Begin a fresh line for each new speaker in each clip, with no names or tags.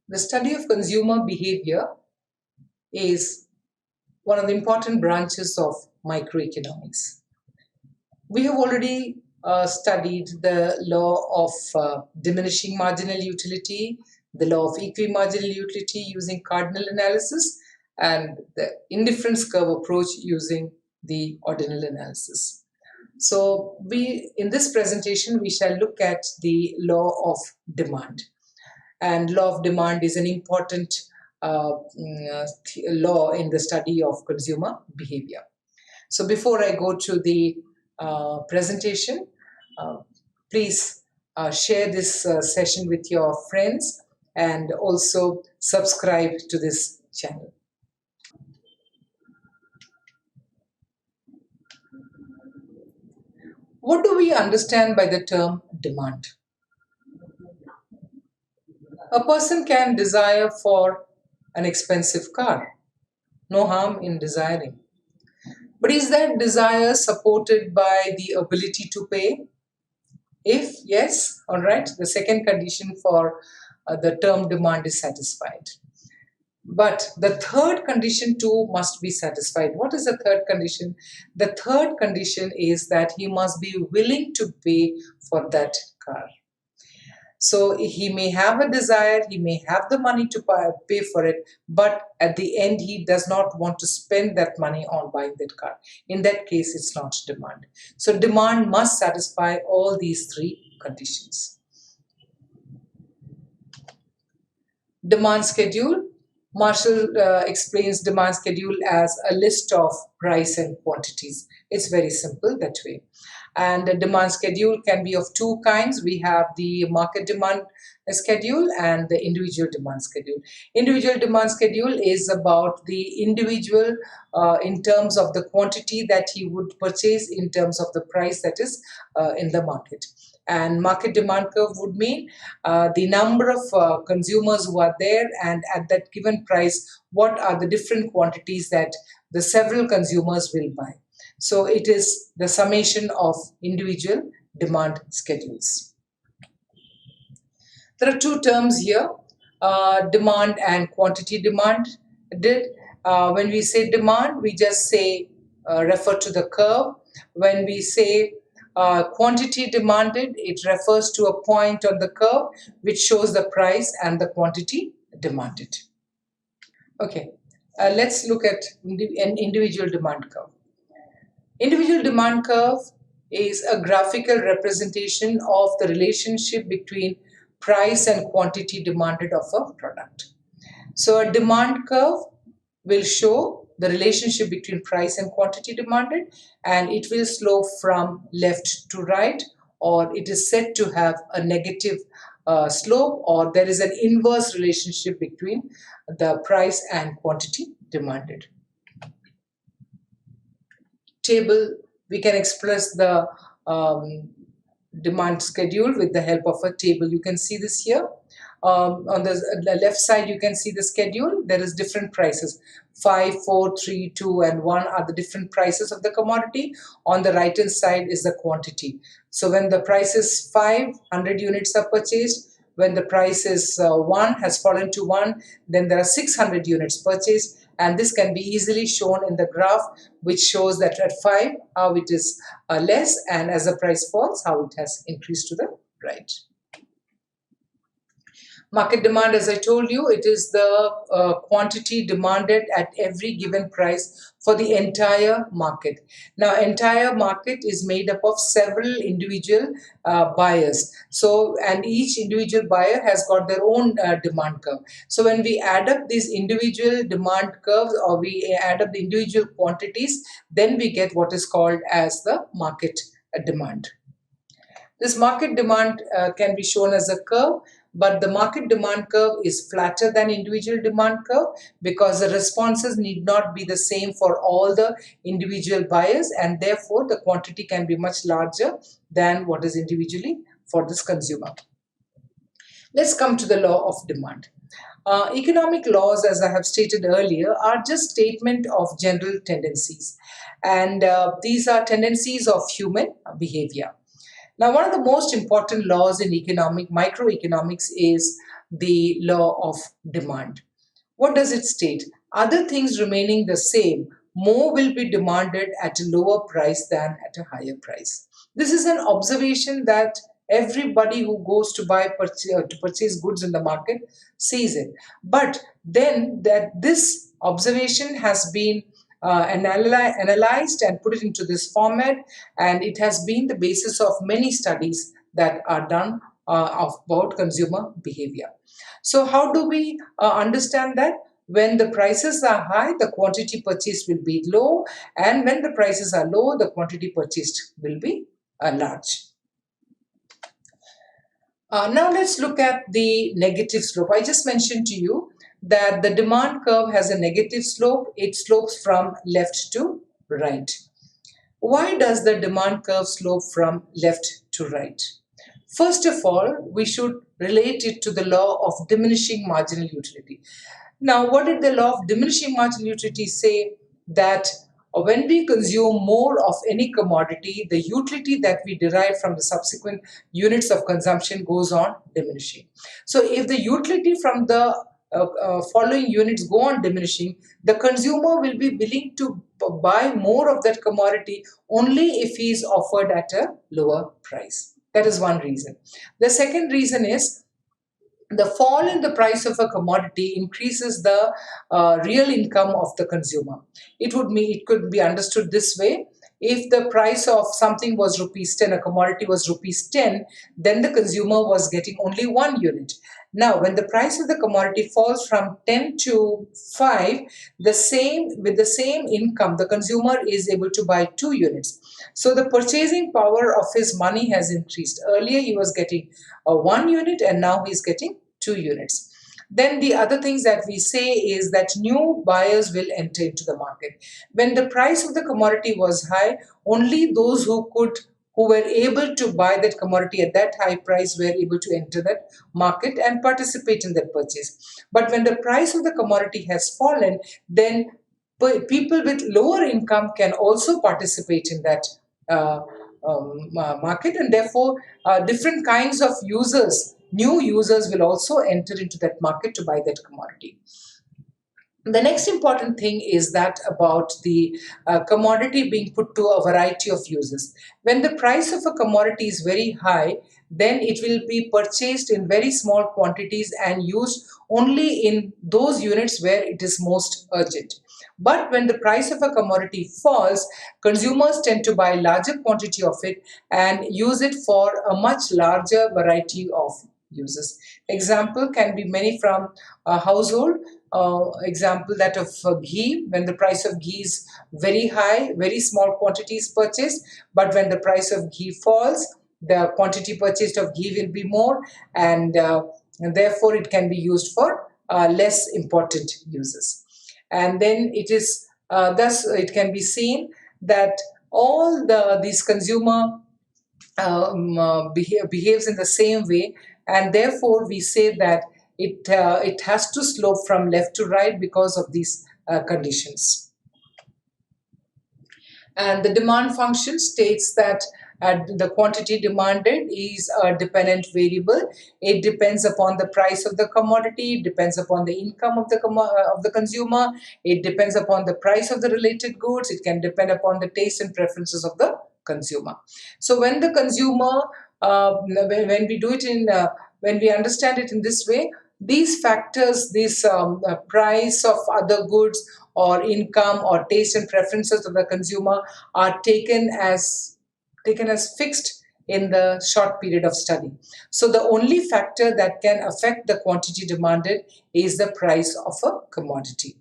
The study of consumer behavior is one of the important branches of microeconomics. We have already studied the law of diminishing marginal utility, the law of equimarginal utility using cardinal analysis, and the indifference curve approach using the ordinal analysis. So in this presentation, we shall look at the law of demand. And law of demand is an important law in the study of consumer behavior. So before I go to the presentation, please share this session with your friends and also subscribe to this channel. What do we understand by the term demand? A person can desire for an expensive car. No harm in desiring. But is that desire supported by the ability to pay? If yes, all right, the second condition for the term demand is satisfied. But the third condition too must be satisfied. What is the third condition? The third condition is that he must be willing to pay for that car. So he may have a desire, he may have the money to pay for it, but at the end he does not want to spend that money on buying that car. In that case, it's not demand. So demand must satisfy all these three conditions. Demand schedule. Marshall explains demand schedule as a list of price and quantities. It's very simple that way. And the demand schedule can be of two kinds. We have the market demand schedule and the individual demand schedule. Individual demand schedule is about the individual in terms of the quantity that he would purchase in terms of the price that is in the market. And market demand curve would mean the number of consumers who are there, and at that given price, what are the different quantities that the several consumers will buy. So it is the summation of individual demand schedules. There are two terms here, demand and quantity demand. When we say demand, we just say refer to the curve. When we say quantity demanded, it refers to a point on the curve which shows the price and the quantity demanded. Okay, let's look at an individual demand curve. Individual demand curve is a graphical representation of the relationship between price and quantity demanded of a product. So a demand curve will show the relationship between price and quantity demanded, and it will slope from left to right, or it is said to have a negative slope, or there is an inverse relationship between the price and quantity demanded. Table, we can express the demand schedule with the help of a table. You can see this here. On the left side, you can see the schedule. There is different prices. 5, 4, 3, 2, and 1 are the different prices of the commodity. On the right hand side is the quantity. So when the price is 5, 100 units are purchased. When the price is 1, has fallen to 1, then there are 600 units purchased. And this can be easily shown in the graph, which shows that at 5, how it is less, and as the price falls, how it has increased to the right. Market demand, as I told you, it is the quantity demanded at every given price for the entire market. Now, entire market is made up of several individual buyers. So, and each individual buyer has got their own demand curve. So, when we add up these individual demand curves, or we add up the individual quantities, then we get what is called as the market demand. This market demand can be shown as a curve, but the market demand curve is flatter than individual demand curve because the responses need not be the same for all the individual buyers, and therefore the quantity can be much larger than what is individually for this consumer. Let's come to the law of demand. Economic laws, as I have stated earlier, are just statement of general tendencies, and these are tendencies of human behavior. Now, one of the most important laws in microeconomics is the law of demand. What does it state? Other things remaining the same, more will be demanded at a lower price than at a higher price. This is an observation that everybody who goes to purchase goods in the market sees it. But then that this observation has been analyzed and put it into this format, and it has been the basis of many studies that are done about consumer behavior. So, how do we understand that? When the prices are high, the quantity purchased will be low, and when the prices are low, the quantity purchased will be large. Now, let's look at the negative slope. I just mentioned to you that the demand curve has a negative slope, it slopes from left to right. Why does the demand curve slope from left to right? First of all, we should relate it to the law of diminishing marginal utility. Now, what did the law of diminishing marginal utility say? That when we consume more of any commodity, the utility that we derive from the subsequent units of consumption goes on diminishing. So, if the utility from the following units go on diminishing, the consumer will be willing to buy more of that commodity only if he is offered at a lower price. That is one reason. The second reason is the fall in the price of a commodity increases the real income of the consumer. It could be understood this way. If the price of something was rupees 10, a commodity was rupees 10, then the consumer was getting only one unit. Now, when the price of the commodity falls from 10 to 5, with the same income, the consumer is able to buy 2 units. So the purchasing power of his money has increased. Earlier, he was getting a 1 unit, and now he's getting 2 units. Then the other things that we say is that new buyers will enter into the market. When the price of the commodity was high, only those who were able to buy that commodity at that high price were able to enter that market and participate in that purchase. But when the price of the commodity has fallen, then people with lower income can also participate in that market, and therefore different kinds of new users will also enter into that market to buy that commodity. The next important thing is that about the commodity being put to a variety of uses. When the price of a commodity is very high, then it will be purchased in very small quantities and used only in those units where it is most urgent. But when the price of a commodity falls, consumers tend to buy larger quantity of it and use it for a much larger variety of uses. Example can be many from a household. Example that of ghee. When the price of ghee is very high, very small quantities purchased, but when the price of ghee falls, the quantity purchased of ghee will be more, and therefore it can be used for less important uses. And then thus it can be seen that all these consumer behaves in the same way, and therefore we say that it has to slope from left to right because of these conditions. And the demand function states that the quantity demanded is a dependent variable. It depends upon the price of the commodity, it depends upon the income of the consumer, it depends upon the price of the related goods, it can depend upon the taste and preferences of the consumer. So when the consumer, when we do it when we understand it in this way, these factors, this price of other goods or income or taste and preferences of the consumer are taken as fixed in the short period of study. So the only factor that can affect the quantity demanded is the price of a commodity.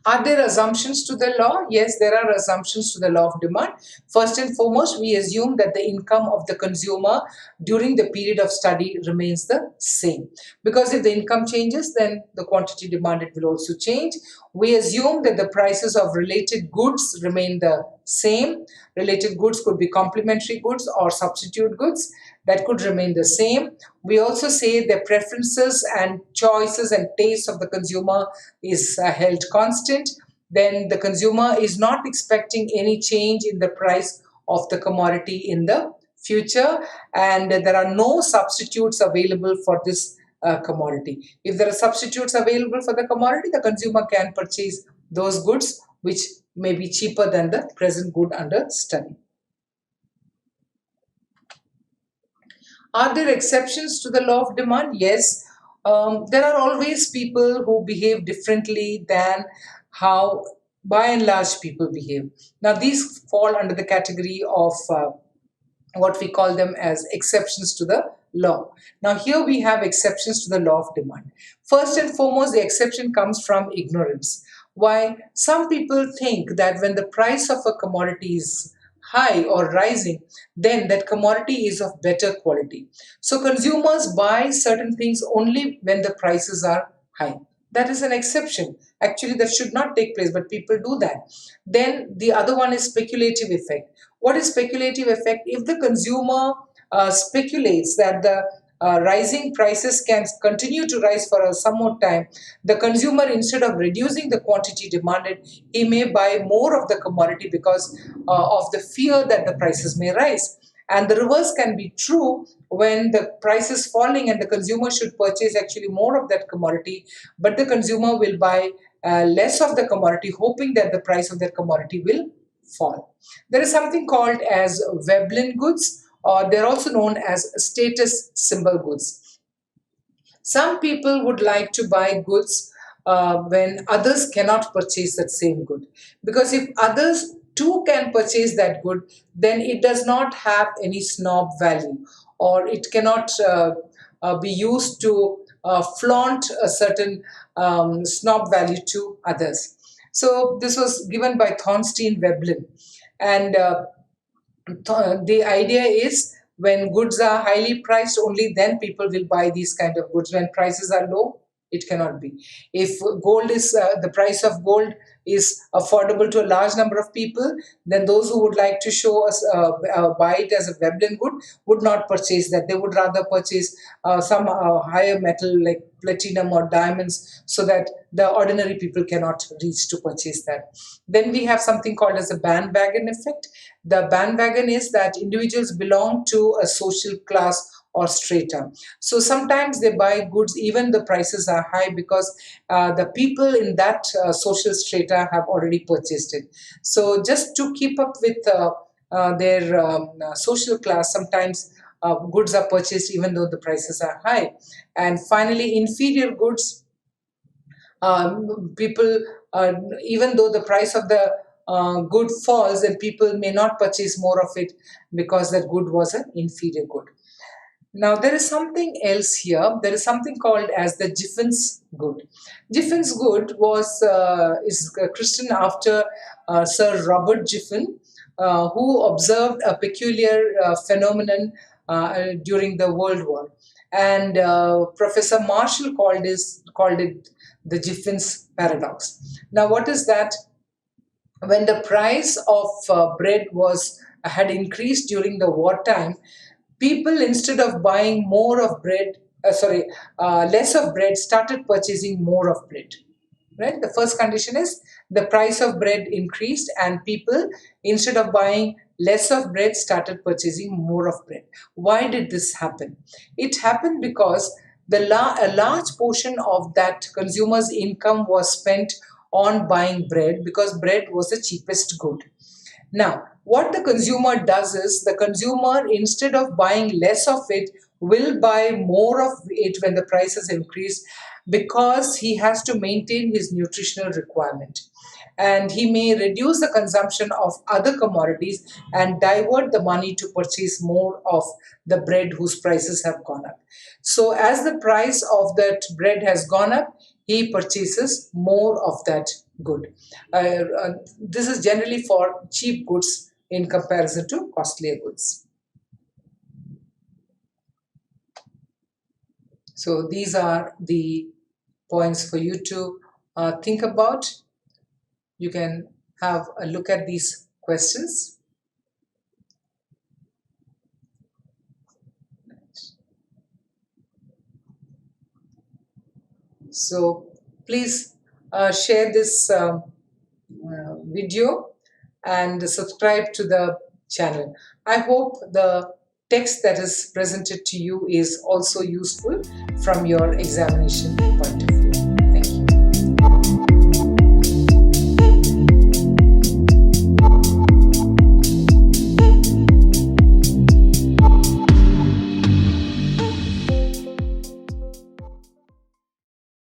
Are there assumptions to the law? Yes, there are assumptions to the law of demand. First and foremost, we assume that the income of the consumer during the period of study remains the same. Because if the income changes, then the quantity demanded will also change. We assume that the prices of related goods remain the same. Related goods could be complementary goods or substitute goods that could remain the same. We also say the preferences and choices and tastes of the consumer is held constant. Then the consumer is not expecting any change in the price of the commodity in the future, and there are no substitutes available for this commodity. If there are substitutes available for the commodity, the consumer can purchase those goods which may be cheaper than the present good under study. Are there exceptions to the law of demand? Yes. There are always people who behave differently than how, by and large, people behave. Now, these fall under the category of what we call them as exceptions to the law. Now, here we have exceptions to the law of demand. First and foremost, the exception comes from ignorance. Why? Some people think that when the price of a commodity is high or rising, then that commodity is of better quality. So consumers buy certain things only when the prices are high. That is an exception. Actually, that should not take place, but people do that. Then the other one is speculative effect. What is speculative effect? If the consumer speculates that the rising prices can continue to rise for some more time, the consumer, instead of reducing the quantity demanded, he may buy more of the commodity because of the fear that the prices may rise. And the reverse can be true when the price is falling and the consumer should purchase actually more of that commodity, but the consumer will buy less of the commodity, hoping that the price of that commodity will fall. There is something called as Veblen goods, or they're also known as status symbol goods. Some people would like to buy goods when others cannot purchase that same good. Because if others too can purchase that good, then it does not have any snob value, or it cannot be used to flaunt a certain snob value to others. So this was given by Thornstein Veblen. And the idea is when goods are highly priced, only then people will buy these kind of goods. When prices are low, it cannot be. If gold is the price of gold is affordable to a large number of people, then those who would like to show us buy it as a Veblen good would not purchase that. They would rather purchase some higher metal like platinum or diamonds, so that the ordinary people cannot reach to purchase that. Then we have something called as a bandwagon effect. The bandwagon is that individuals belong to a social class or strata. So sometimes they buy goods even the prices are high, because the people in that social strata have already purchased it. So just to keep up with their social class, sometimes goods are purchased even though the prices are high. And finally, inferior goods, people, even though the price of the good falls, and people may not purchase more of it because that good was an inferior good. Now, there is something else here. There is something called as the Giffen's good. Giffen's good is christened after Sir Robert Giffen, who observed a peculiar phenomenon during the World War. And Professor Marshall called it the Giffen's paradox. Now, what is that? When the price of bread had increased during the wartime, people, instead of buying less of bread, started purchasing more of bread. Right? The first condition is the price of bread increased, and people, instead of buying less of bread, started purchasing more of bread. Why did this happen? It happened because a large portion of that consumer's income was spent on buying bread, because bread was the cheapest good. Now, what the consumer does is, the consumer, instead of buying less of it, will buy more of it when the prices increase, because he has to maintain his nutritional requirement. And he may reduce the consumption of other commodities and divert the money to purchase more of the bread whose prices have gone up. So, as the price of that bread has gone up, he purchases more of that good. This is generally for cheap goods in comparison to costlier goods. So these are the points for you to think about. You can have a look at these questions. So please share this video and subscribe to the channel. I hope the text that is presented to you is also useful from your examination point of view.